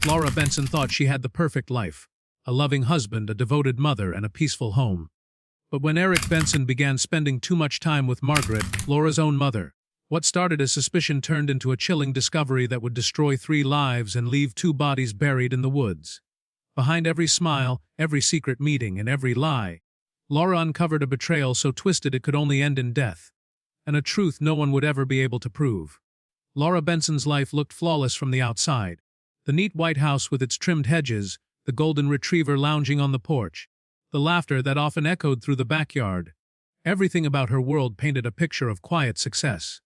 Laura Benson thought she had the perfect life: a loving husband, a devoted mother, and a peaceful home. But when Eric Benson began spending too much time with Margaret, Laura's own mother, what started as suspicion turned into a chilling discovery that would destroy 3 lives and leave 2 bodies buried in the woods. Behind every smile, every secret meeting, and every lie, Laura uncovered a betrayal so twisted it could only end in death, and a truth no one would ever be able to prove. Laura Benson's life looked flawless from the outside. The neat white house with its trimmed hedges, the golden retriever lounging on the porch, the laughter that often echoed through the backyard. Everything about her world painted a picture of quiet success.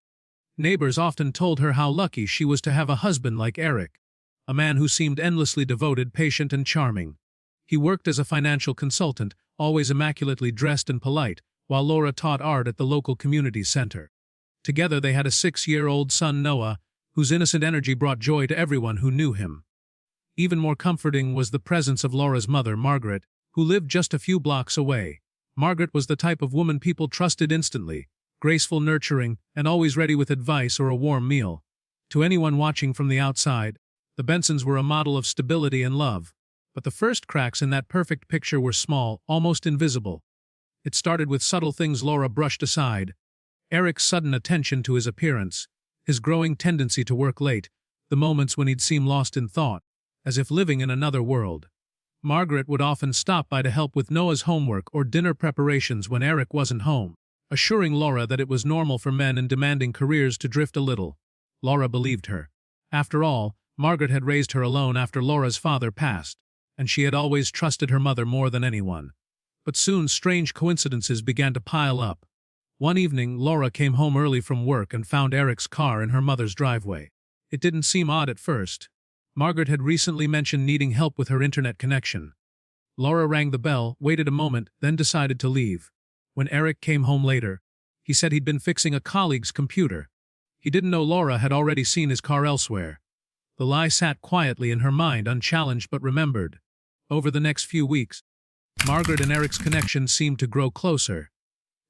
Neighbors often told her how lucky she was to have a husband like Eric, a man who seemed endlessly devoted, patient, and charming. He worked as a financial consultant, always immaculately dressed and polite, while Laura taught art at the local community center. Together they had a 6-year-old son, Noah, whose innocent energy brought joy to everyone who knew him. Even more comforting was the presence of Laura's mother, Margaret, who lived just a few blocks away. Margaret was the type of woman people trusted instantly: graceful, nurturing, and always ready with advice or a warm meal. To anyone watching from the outside, the Bensons were a model of stability and love. But the first cracks in that perfect picture were small, almost invisible. It started with subtle things Laura brushed aside: Eric's sudden attention to his appearance, his growing tendency to work late, the moments when he'd seem lost in thought, as if living in another world. Margaret would often stop by to help with Noah's homework or dinner preparations when Eric wasn't home, assuring Laura that it was normal for men in demanding careers to drift a little. Laura believed her. After all, Margaret had raised her alone after Laura's father passed, and she had always trusted her mother more than anyone. But soon strange coincidences began to pile up. One evening, Laura came home early from work and found Eric's car in her mother's driveway. It didn't seem odd at first. Margaret had recently mentioned needing help with her internet connection. Laura rang the bell, waited a moment, then decided to leave. When Eric came home later, he said he'd been fixing a colleague's computer. He didn't know Laura had already seen his car elsewhere. The lie sat quietly in her mind, unchallenged but remembered. Over the next few weeks, Margaret and Eric's connection seemed to grow closer.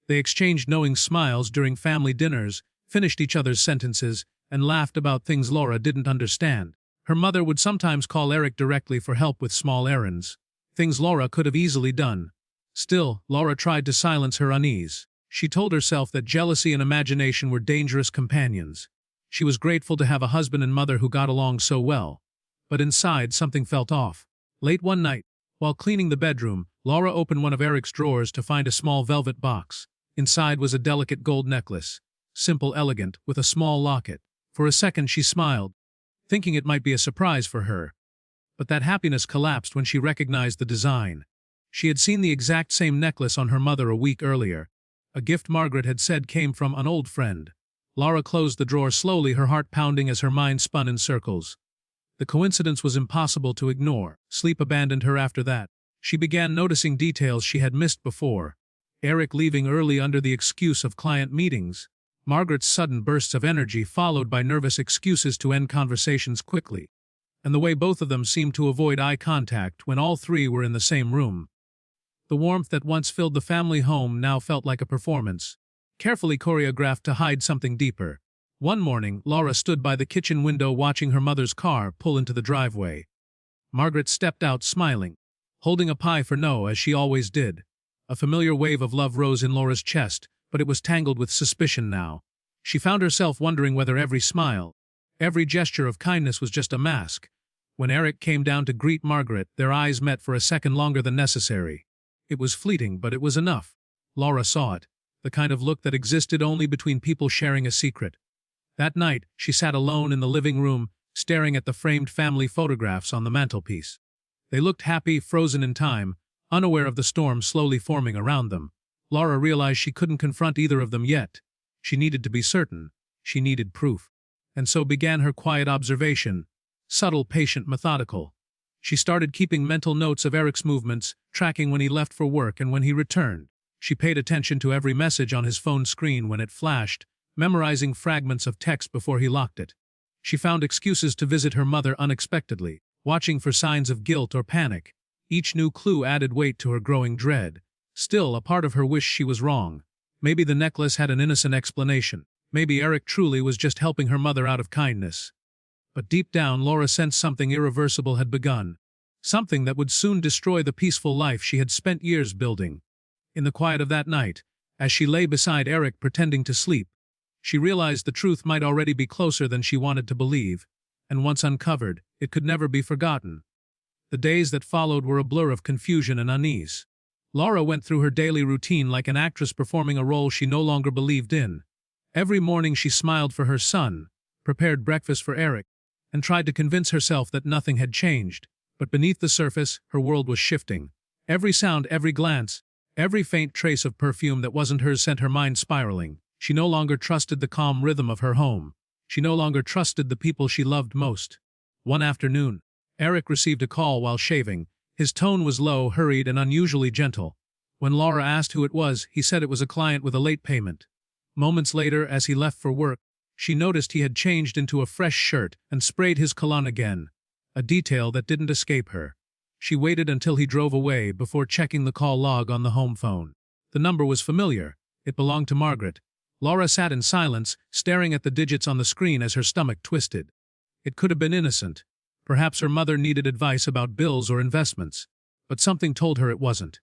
They exchanged knowing smiles during family dinners, finished each other's sentences, and laughed about things Laura didn't understand. Her mother would sometimes call Eric directly for help with small errands, things Laura could have easily done. Still, Laura tried to silence her unease. She told herself that jealousy and imagination were dangerous companions. She was grateful to have a husband and mother who got along so well. But inside, something felt off. Late one night, while cleaning the bedroom, Laura opened one of Eric's drawers to find a small velvet box. Inside was a delicate gold necklace, simple, elegant, with a small locket. For a second she smiled, thinking it might be a surprise for her. But that happiness collapsed when she recognized the design. She had seen the exact same necklace on her mother a week earlier, a gift Margaret had said came from an old friend. Laura closed the drawer slowly, her heart pounding as her mind spun in circles. The coincidence was impossible to ignore. Sleep abandoned her after that. She began noticing details she had missed before. Eric leaving early under the excuse of client meetings. Margaret's sudden bursts of energy followed by nervous excuses to end conversations quickly. And the way both of them seemed to avoid eye contact when all 3 were in the same room. The warmth that once filled the family home now felt like a performance, carefully choreographed to hide something deeper. One morning, Laura stood by the kitchen window watching her mother's car pull into the driveway. Margaret stepped out smiling, holding a pie for Noah as she always did. A familiar wave of love rose in Laura's chest, but it was tangled with suspicion now. She found herself wondering whether every smile, every gesture of kindness was just a mask. When Eric came down to greet Margaret, their eyes met for a second longer than necessary. It was fleeting, but it was enough. Laura saw it, the kind of look that existed only between people sharing a secret. That night, she sat alone in the living room, staring at the framed family photographs on the mantelpiece. They looked happy, frozen in time, unaware of the storm slowly forming around them. Laura realized she couldn't confront either of them yet. She needed to be certain. She needed proof. And so began her quiet observation, subtle, patient, methodical. She started keeping mental notes of Eric's movements, tracking when he left for work and when he returned. She paid attention to every message on his phone screen when it flashed, memorizing fragments of text before he locked it. She found excuses to visit her mother unexpectedly, watching for signs of guilt or panic. Each new clue added weight to her growing dread. Still, a part of her wished she was wrong. Maybe the necklace had an innocent explanation. Maybe Eric truly was just helping her mother out of kindness. But deep down, Laura sensed something irreversible had begun. Something that would soon destroy the peaceful life she had spent years building. In the quiet of that night, as she lay beside Eric pretending to sleep, she realized the truth might already be closer than she wanted to believe, and once uncovered, it could never be forgotten. The days that followed were a blur of confusion and unease. Laura went through her daily routine like an actress performing a role she no longer believed in. Every morning she smiled for her son, prepared breakfast for Eric, and tried to convince herself that nothing had changed. But beneath the surface, her world was shifting. Every sound, every glance, every faint trace of perfume that wasn't hers sent her mind spiraling. She no longer trusted the calm rhythm of her home. She no longer trusted the people she loved most. One afternoon, Eric received a call while shaving. His tone was low, hurried, and unusually gentle. When Laura asked who it was, he said it was a client with a late payment. Moments later, as he left for work, she noticed he had changed into a fresh shirt and sprayed his cologne again, a detail that didn't escape her. She waited until he drove away before checking the call log on the home phone. The number was familiar. It belonged to Margaret. Laura sat in silence, staring at the digits on the screen as her stomach twisted. It could have been innocent. Perhaps her mother needed advice about bills or investments, but something told her it wasn't.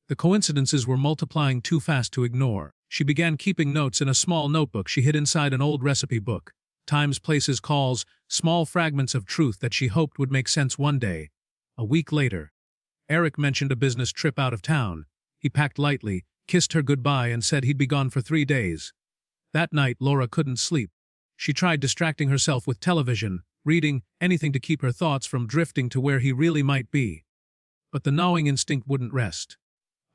The coincidences were multiplying too fast to ignore. She began keeping notes in a small notebook she hid inside an old recipe book. Times, places, calls, small fragments of truth that she hoped would make sense one day. A week later, Eric mentioned a business trip out of town. He packed lightly, kissed her goodbye, and said he'd be gone for 3 days. That night, Laura couldn't sleep. She tried distracting herself with television, reading, anything to keep her thoughts from drifting to where he really might be. But the gnawing instinct wouldn't rest.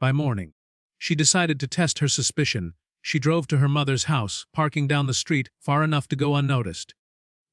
By morning, she decided to test her suspicion. She drove to her mother's house, parking down the street far enough to go unnoticed.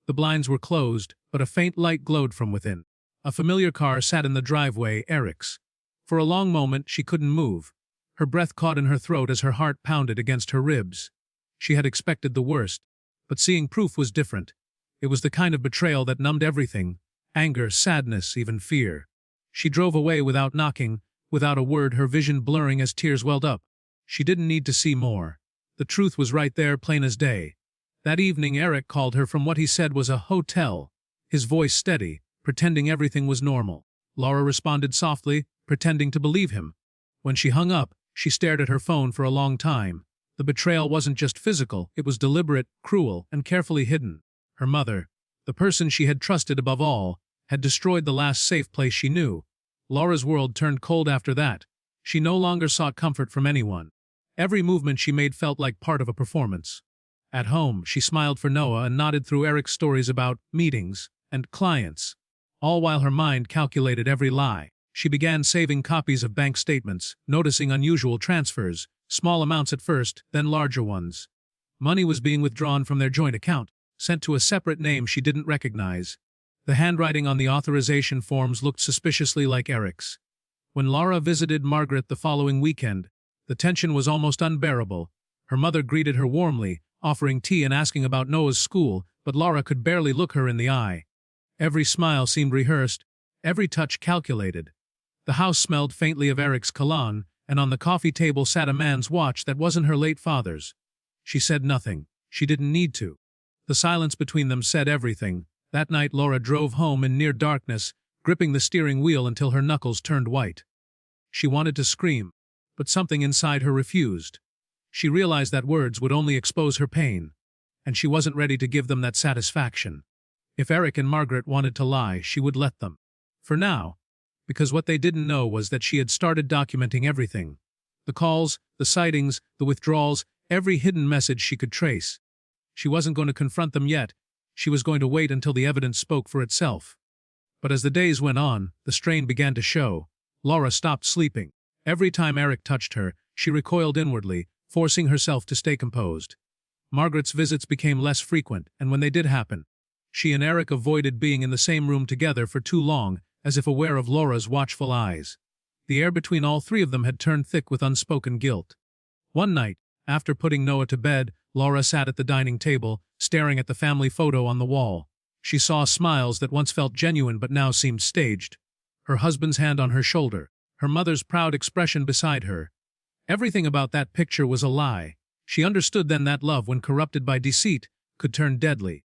The blinds were closed, but a faint light glowed from within. A familiar car sat in the driveway, Eric's. For a long moment, she couldn't move. Her breath caught in her throat as her heart pounded against her ribs. She had expected the worst, but seeing proof was different. It was the kind of betrayal that numbed everything: anger, sadness, even fear. She drove away without knocking, without a word, her vision blurring as tears welled up. She didn't need to see more. The truth was right there, plain as day. That evening, Eric called her from what he said was a hotel, his voice steady, pretending everything was normal. Laura responded softly, pretending to believe him. When she hung up, she stared at her phone for a long time. The betrayal wasn't just physical, it was deliberate, cruel, and carefully hidden. Her mother, the person she had trusted above all, had destroyed the last safe place she knew. Laura's world turned cold after that. She no longer sought comfort from anyone. Every movement she made felt like part of a performance. At home, she smiled for Noah and nodded through Eric's stories about meetings and clients, all while her mind calculated every lie. She began saving copies of bank statements, noticing unusual transfers, small amounts at first, then larger ones. Money was being withdrawn from their joint account, sent to a separate name she didn't recognize. The handwriting on the authorization forms looked suspiciously like Eric's. When Laura visited Margaret the following weekend, the tension was almost unbearable. Her mother greeted her warmly, offering tea and asking about Noah's school, but Laura could barely look her in the eye. Every smile seemed rehearsed, every touch calculated. The house smelled faintly of Eric's cologne, and on the coffee table sat a man's watch that wasn't her late father's. She said nothing. She didn't need to. The silence between them said everything. That night Laura drove home in near darkness, gripping the steering wheel until her knuckles turned white. She wanted to scream, but something inside her refused. She realized that words would only expose her pain, and she wasn't ready to give them that satisfaction. If Eric and Margaret wanted to lie, she would let them. For now, because what they didn't know was that she had started documenting everything. The calls, the sightings, the withdrawals, every hidden message she could trace. She wasn't going to confront them yet. She was going to wait until the evidence spoke for itself. But as the days went on, the strain began to show. Laura stopped sleeping. Every time Eric touched her, she recoiled inwardly, forcing herself to stay composed. Margaret's visits became less frequent, and when they did happen, she and Eric avoided being in the same room together for too long, as if aware of Laura's watchful eyes. The air between all three of them had turned thick with unspoken guilt. One night, after putting Noah to bed, Laura sat at the dining table, staring at the family photo on the wall. She saw smiles that once felt genuine but now seemed staged. Her husband's hand on her shoulder, her mother's proud expression beside her. Everything about that picture was a lie. She understood then that love, when corrupted by deceit, could turn deadly.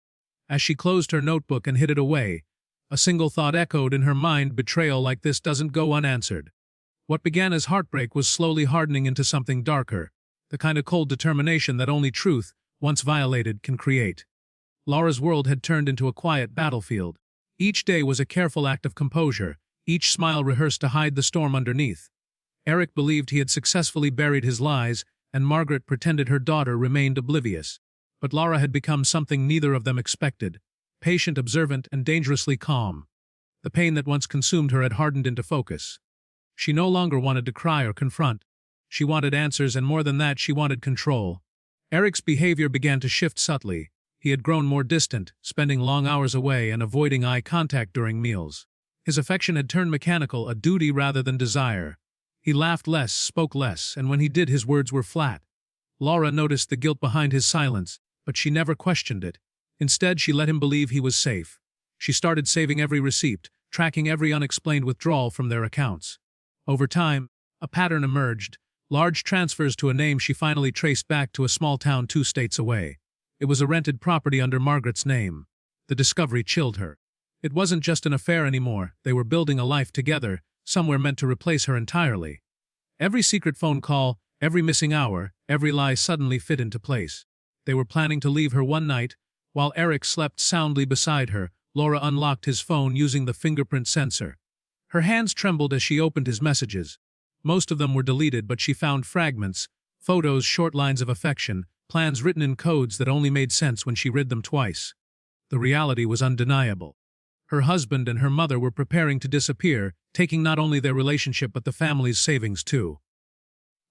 As she closed her notebook and hid it away, a single thought echoed in her mind: betrayal like this doesn't go unanswered. What began as heartbreak was slowly hardening into something darker, the kind of cold determination that only truth, once violated, can create. Laura's world had turned into a quiet battlefield. Each day was a careful act of composure, each smile rehearsed to hide the storm underneath. Eric believed he had successfully buried his lies, and Margaret pretended her daughter remained oblivious. But Laura had become something neither of them expected: patient, observant, and dangerously calm. The pain that once consumed her had hardened into focus. She no longer wanted to cry or confront. She wanted answers, and more than that, she wanted control. Eric's behavior began to shift subtly. He had grown more distant, spending long hours away and avoiding eye contact during meals. His affection had turned mechanical, a duty rather than desire. He laughed less, spoke less, and when he did, his words were flat. Laura noticed the guilt behind his silence, but she never questioned it. Instead, she let him believe he was safe. She started saving every receipt, tracking every unexplained withdrawal from their accounts. Over time, a pattern emerged: large transfers to a name she finally traced back to a small town 2 states away. It was a rented property under Margaret's name. The discovery chilled her. It wasn't just an affair anymore. They were building a life together, somewhere meant to replace her entirely. Every secret phone call, every missing hour, every lie suddenly fit into place. They were planning to leave her one night. While Eric slept soundly beside her, Laura unlocked his phone using the fingerprint sensor. Her hands trembled as she opened his messages. Most of them were deleted, but she found fragments: photos, short lines of affection, plans written in codes that only made sense when she read them twice. The reality was undeniable. Her husband and her mother were preparing to disappear, taking not only their relationship but the family's savings too.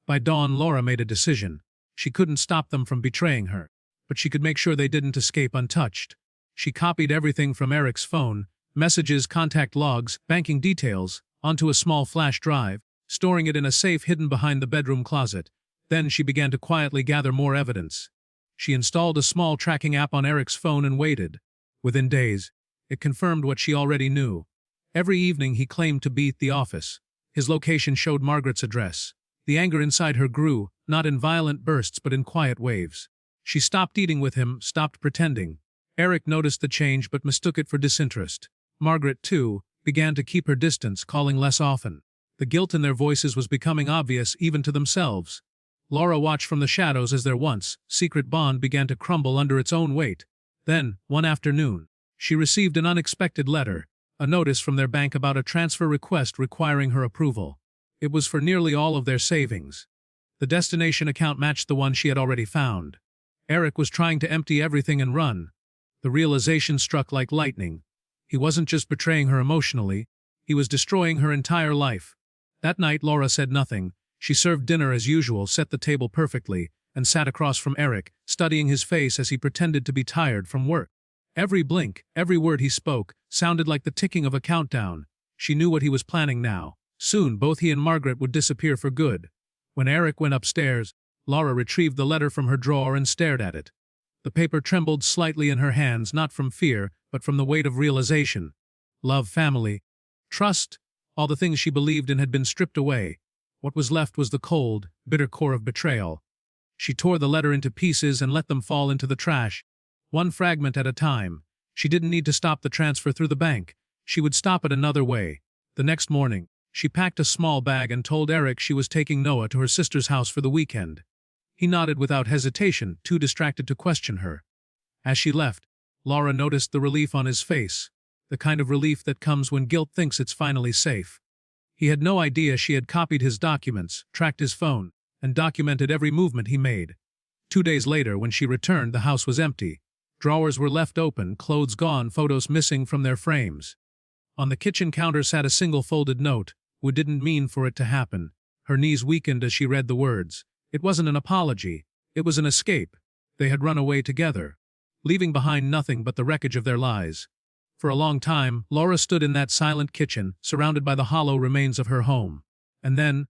By dawn, Laura made a decision. She couldn't stop them from betraying her, but she could make sure they didn't escape untouched. She copied everything from Eric's phone: messages, contact logs, banking details, onto a small flash drive, storing it in a safe hidden behind the bedroom closet. Then she began to quietly gather more evidence. She installed a small tracking app on Eric's phone and waited. Within days, it confirmed what she already knew. Every evening he claimed to be at the office. His location showed Margaret's address. The anger inside her grew, not in violent bursts but in quiet waves. She stopped eating with him, stopped pretending. Eric noticed the change but mistook it for disinterest. Margaret, too, began to keep her distance, calling less often. The guilt in their voices was becoming obvious even to themselves. Laura watched from the shadows as their once secret bond began to crumble under its own weight. Then, one afternoon, she received an unexpected letter, a notice from their bank about a transfer request requiring her approval. It was for nearly all of their savings. The destination account matched the one she had already found. Eric was trying to empty everything and run. The realization struck like lightning. He wasn't just betraying her emotionally, he was destroying her entire life. That night, Laura said nothing. She served dinner as usual, set the table perfectly, and sat across from Eric, studying his face as he pretended to be tired from work. Every blink, every word he spoke, sounded like the ticking of a countdown. She knew what he was planning now. Soon, both he and Margaret would disappear for good. When Eric went upstairs, Laura retrieved the letter from her drawer and stared at it. The paper trembled slightly in her hands, not from fear, but from the weight of realization. Love, family, trust, all the things she believed in had been stripped away. What was left was the cold, bitter core of betrayal. She tore the letter into pieces and let them fall into the trash, one fragment at a time. She didn't need to stop the transfer through the bank. She would stop it another way. The next morning, she packed a small bag and told Eric she was taking Noah to her sister's house for the weekend. He nodded without hesitation, too distracted to question her. As she left, Laura noticed the relief on his face, the kind of relief that comes when guilt thinks it's finally safe. He had no idea she had copied his documents, tracked his phone, and documented every movement he made. 2 days later, when she returned, the house was empty. Drawers were left open, clothes gone, photos missing from their frames. On the kitchen counter sat a single folded note: "We didn't mean for it to happen." Her knees weakened as she read the words. It wasn't an apology. It was an escape. They had run away together, leaving behind nothing but the wreckage of their lies. For a long time, Laura stood in that silent kitchen, surrounded by the hollow remains of her home. And then,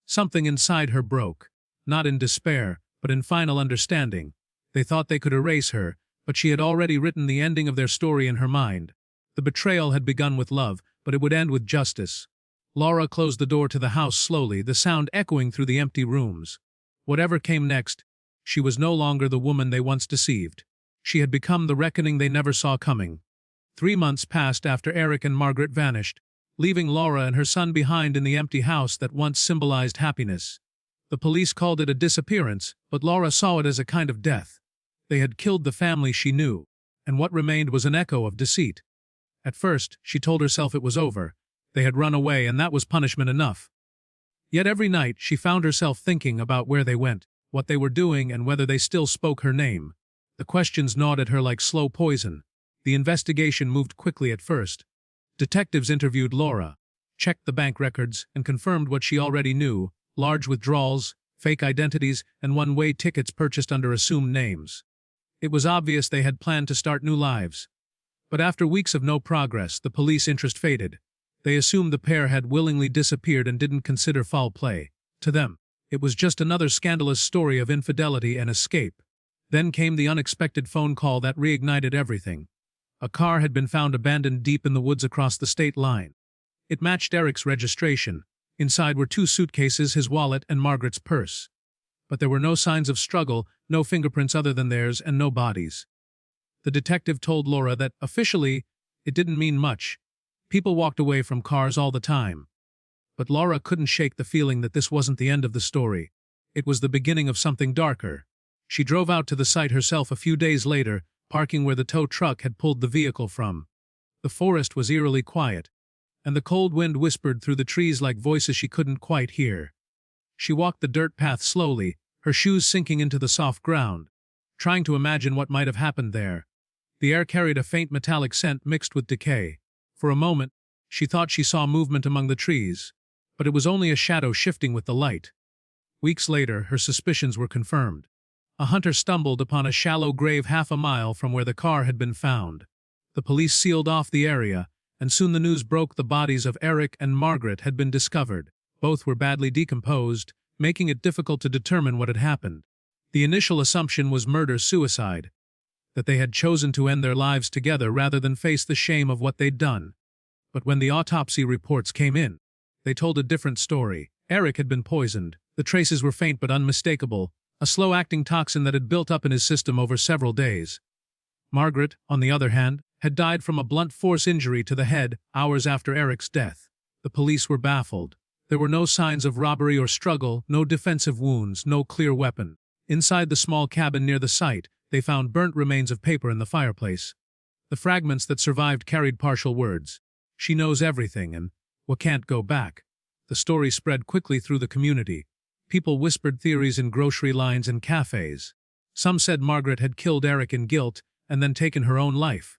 something inside her broke. Not in despair, but in final understanding. They thought they could erase her, but she had already written the ending of their story in her mind. The betrayal had begun with love, but it would end with justice. Laura closed the door to the house slowly, the sound echoing through the empty rooms. Whatever came next, she was no longer the woman they once deceived. She had become the reckoning they never saw coming. 3 months passed after Eric and Margaret vanished, leaving Laura and her son behind in the empty house that once symbolized happiness. The police called it a disappearance, but Laura saw it as a kind of death. They had killed the family she knew, and what remained was an echo of deceit. At first, she told herself it was over. They had run away, and that was punishment enough. Yet every night she found herself thinking about where they went, what they were doing, and whether they still spoke her name. The questions gnawed at her like slow poison. The investigation moved quickly at first. Detectives interviewed Laura, checked the bank records, and confirmed what she already knew: large withdrawals, fake identities, and one-way tickets purchased under assumed names. It was obvious they had planned to start new lives. But after weeks of no progress, the police interest faded. They assumed the pair had willingly disappeared and didn't consider foul play. To them, it was just another scandalous story of infidelity and escape. Then came the unexpected phone call that reignited everything. A car had been found abandoned deep in the woods across the state line. It matched Eric's registration. Inside were 2 suitcases, his wallet, and Margaret's purse. But there were no signs of struggle, no fingerprints other than theirs, and no bodies. The detective told Laura that, officially, it didn't mean much. People walked away from cars all the time. But Laura couldn't shake the feeling that this wasn't the end of the story. It was the beginning of something darker. She drove out to the site herself a few days later, parking where the tow truck had pulled the vehicle from. The forest was eerily quiet, and the cold wind whispered through the trees like voices she couldn't quite hear. She walked the dirt path slowly, her shoes sinking into the soft ground, trying to imagine what might have happened there. The air carried a faint metallic scent mixed with decay. For a moment, she thought she saw movement among the trees, but it was only a shadow shifting with the light. Weeks later, her suspicions were confirmed. A hunter stumbled upon a shallow grave half a mile from where the car had been found. The police sealed off the area, and soon the news broke: the bodies of Eric and Margaret had been discovered. Both were badly decomposed, making it difficult to determine what had happened. The initial assumption was murder-suicide, that they had chosen to end their lives together rather than face the shame of what they'd done. But when the autopsy reports came in, they told a different story. Eric had been poisoned. The traces were faint but unmistakable, a slow-acting toxin that had built up in his system over several days. Margaret, on the other hand, had died from a blunt force injury to the head hours after Eric's death. The police were baffled. There were no signs of robbery or struggle, no defensive wounds, no clear weapon. Inside the small cabin near the site, they found burnt remains of paper in the fireplace. The fragments that survived carried partial words: "She knows everything," and "we can't go back." The story spread quickly through the community. People whispered theories in grocery lines and cafes. Some said Margaret had killed Eric in guilt and then taken her own life.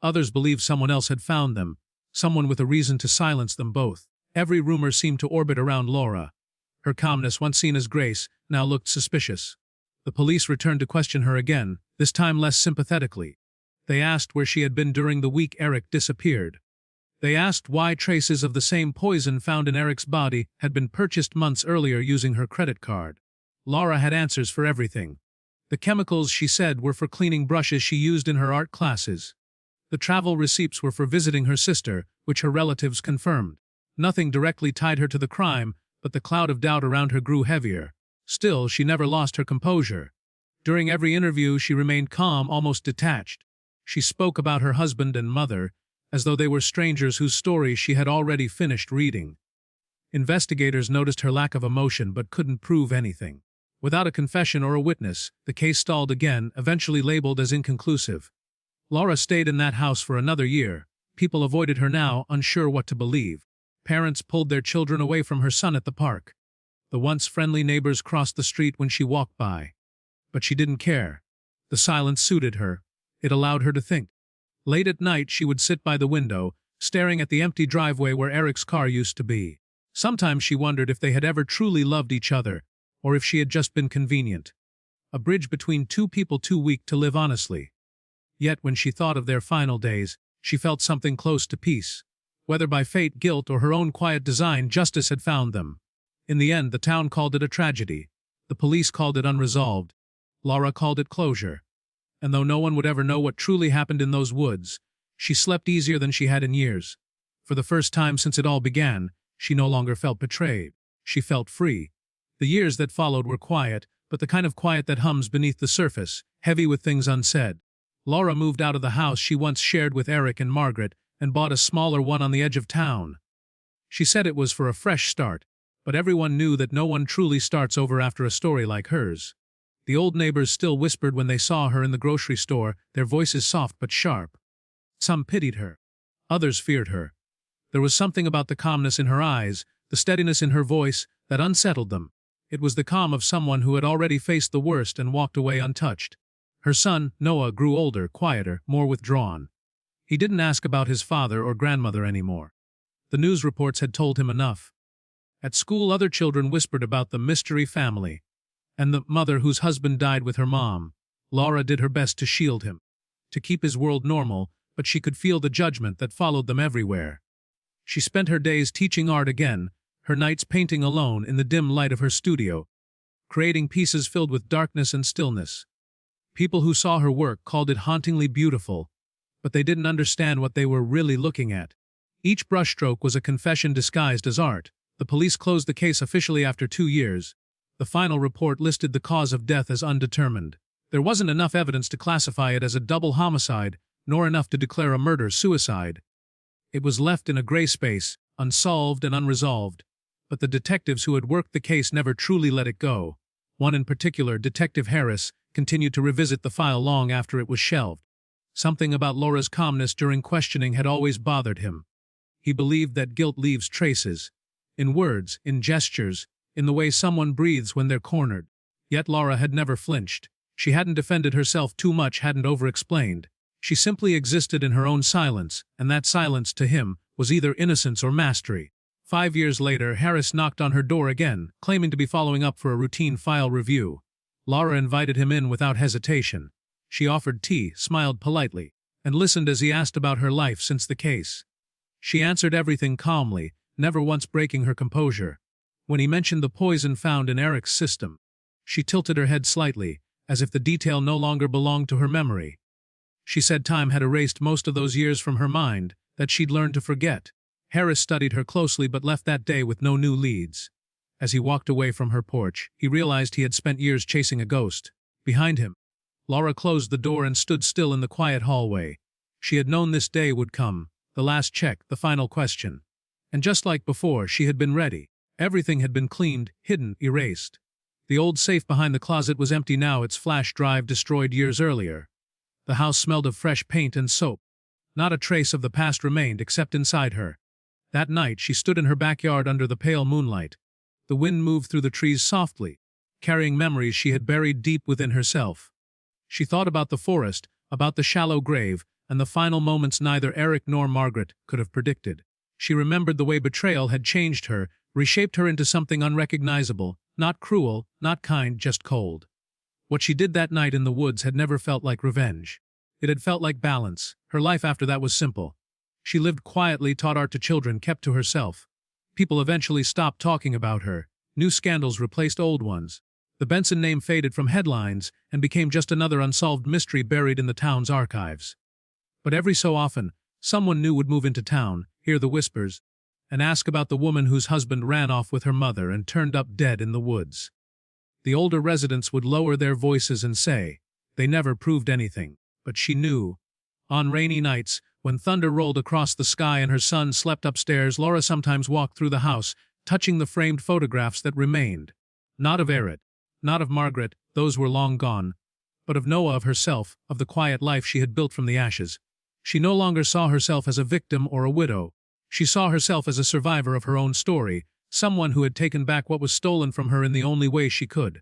Others believed someone else had found them, someone with a reason to silence them both. Every rumor seemed to orbit around Laura. Her calmness, once seen as grace, now looked suspicious. The police returned to question her again, this time less sympathetically. They asked where she had been during the week Eric disappeared. They asked why traces of the same poison found in Eric's body had been purchased months earlier using her credit card. Laura had answers for everything. The chemicals, she said, were for cleaning brushes she used in her art classes. The travel receipts were for visiting her sister, which her relatives confirmed. Nothing directly tied her to the crime, but the cloud of doubt around her grew heavier. Still, she never lost her composure. During every interview, she remained calm, almost detached. She spoke about her husband and mother, as though they were strangers whose stories she had already finished reading. Investigators noticed her lack of emotion but couldn't prove anything. Without a confession or a witness, the case stalled again, eventually labeled as inconclusive. Laura stayed in that house for another year. People avoided her now, unsure what to believe. Parents pulled their children away from her son at the park. The once friendly neighbors crossed the street when she walked by. But she didn't care. The silence suited her. It allowed her to think. Late at night, she would sit by the window, staring at the empty driveway where Eric's car used to be. Sometimes she wondered if they had ever truly loved each other, or if she had just been convenient. A bridge between two people too weak to live honestly. Yet when she thought of their final days, she felt something close to peace. Whether by fate, guilt, or her own quiet design, justice had found them. In the end, the town called it a tragedy. The police called it unresolved. Laura called it closure. And though no one would ever know what truly happened in those woods, she slept easier than she had in years. For the first time since it all began, she no longer felt betrayed. She felt free. The years that followed were quiet, but the kind of quiet that hums beneath the surface, heavy with things unsaid. Laura moved out of the house she once shared with Eric and Margaret and bought a smaller one on the edge of town. She said it was for a fresh start, but everyone knew that no one truly starts over after a story like hers. The old neighbors still whispered when they saw her in the grocery store, their voices soft but sharp. Some pitied her. Others feared her. There was something about the calmness in her eyes, the steadiness in her voice, that unsettled them. It was the calm of someone who had already faced the worst and walked away untouched. Her son, Noah, grew older, quieter, more withdrawn. He didn't ask about his father or grandmother anymore. The news reports had told him enough. At school, other children whispered about the mystery family and the mother whose husband died with her mom. Laura did her best to shield him, to keep his world normal, but she could feel the judgment that followed them everywhere. She spent her days teaching art again, her nights painting alone in the dim light of her studio, creating pieces filled with darkness and stillness. People who saw her work called it hauntingly beautiful, but they didn't understand what they were really looking at. Each brushstroke was a confession disguised as art. The police closed the case officially after 2 years. The final report listed the cause of death as undetermined. There wasn't enough evidence to classify it as a double homicide, nor enough to declare a murder-suicide. It was left in a gray space, unsolved and unresolved. But the detectives who had worked the case never truly let it go. One in particular, Detective Harris, continued to revisit the file long after it was shelved. Something about Laura's calmness during questioning had always bothered him. He believed that guilt leaves traces. In words, in gestures, in the way someone breathes when they're cornered. Yet Laura had never flinched. She hadn't defended herself too much, hadn't over-explained. She simply existed in her own silence, and that silence, to him, was either innocence or mastery. 5 years later, Harris knocked on her door again, claiming to be following up for a routine file review. Laura invited him in without hesitation. She offered tea, smiled politely, and listened as he asked about her life since the case. She answered everything calmly, never once breaking her composure. When he mentioned the poison found in Eric's system, she tilted her head slightly, as if the detail no longer belonged to her memory. She said time had erased most of those years from her mind, that she'd learned to forget. Harris studied her closely but left that day with no new leads. As he walked away from her porch, he realized he had spent years chasing a ghost. Behind him, Laura closed the door and stood still in the quiet hallway. She had known this day would come, the last check, the final question. And just like before, she had been ready. Everything had been cleaned, hidden, erased. The old safe behind the closet was empty now, its flash drive destroyed years earlier. The house smelled of fresh paint and soap. Not a trace of the past remained except inside her. That night she stood in her backyard under the pale moonlight. The wind moved through the trees softly, carrying memories she had buried deep within herself. She thought about the forest, about the shallow grave, and the final moments neither Eric nor Margaret could have predicted. She remembered the way betrayal had changed her, reshaped her into something unrecognizable, not cruel, not kind, just cold. What she did that night in the woods had never felt like revenge. It had felt like balance. Her life after that was simple. She lived quietly, taught art to children, kept to herself. People eventually stopped talking about her. New scandals replaced old ones. The Benson name faded from headlines and became just another unsolved mystery buried in the town's archives. But every so often, someone new would move into town, hear the whispers, and ask about the woman whose husband ran off with her mother and turned up dead in the woods. The older residents would lower their voices and say, they never proved anything, but she knew. On rainy nights, when thunder rolled across the sky and her son slept upstairs, Laura sometimes walked through the house, touching the framed photographs that remained. Not of Eric, not of Margaret, those were long gone, but of Noah, of herself, of the quiet life she had built from the ashes. She no longer saw herself as a victim or a widow. She saw herself as a survivor of her own story, someone who had taken back what was stolen from her in the only way she could.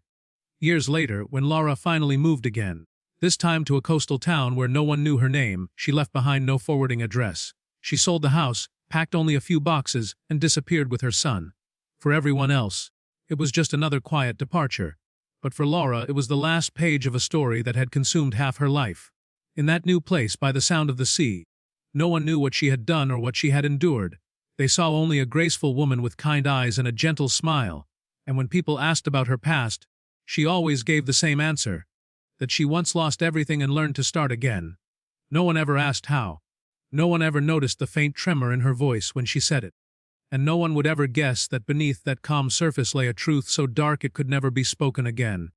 Years later, when Laura finally moved again, this time to a coastal town where no one knew her name, she left behind no forwarding address. She sold the house, packed only a few boxes, and disappeared with her son. For everyone else, it was just another quiet departure. But for Laura, it was the last page of a story that had consumed half her life. In that new place by the sound of the sea, no one knew what she had done or what she had endured. They saw only a graceful woman with kind eyes and a gentle smile, and when people asked about her past, she always gave the same answer, that she once lost everything and learned to start again. No one ever asked how. No one ever noticed the faint tremor in her voice when she said it. And no one would ever guess that beneath that calm surface lay a truth so dark it could never be spoken again.